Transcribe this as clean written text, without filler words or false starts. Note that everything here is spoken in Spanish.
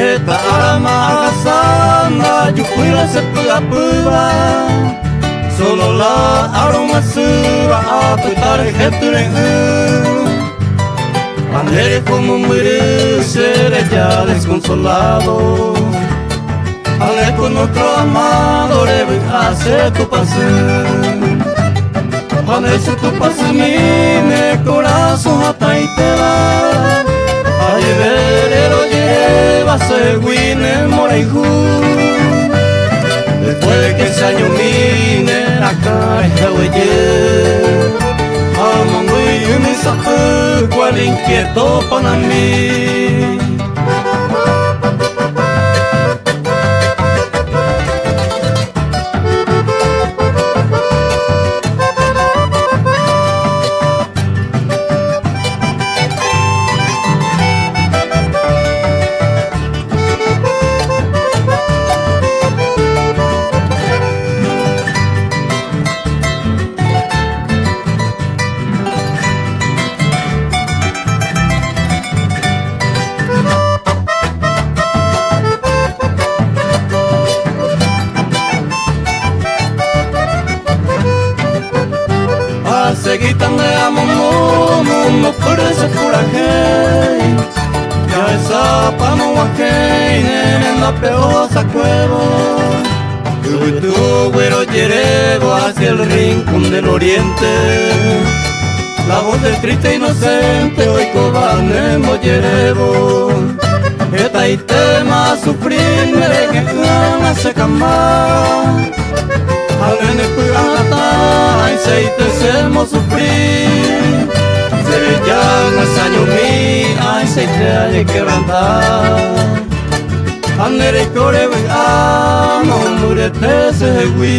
Eta arama agasana yukuila se pua solo la aroma sura aputar hetren Andere como muere seré ya desconsolado Ale con otro amado debe hacer tu pasión Cuando eso tu pasión mi corazón hasta y te va A llevar lleva seguine moreju Después de que se año mine acá es huelle Amongo y mi sapu cual inquieto para mí Seguitan de amo no parece pura hey Ya esa pano guajei en la peosa cuevo Tu güero llerevo hacia el rincón del oriente La voz del triste inocente hoy cobane mollerevo Eta y tema sufrir me que gana se cama Alguien espugata y se te hacemos sufrir Se llama saño mi ay se te hay que quebrantar Andere core amo murete se hui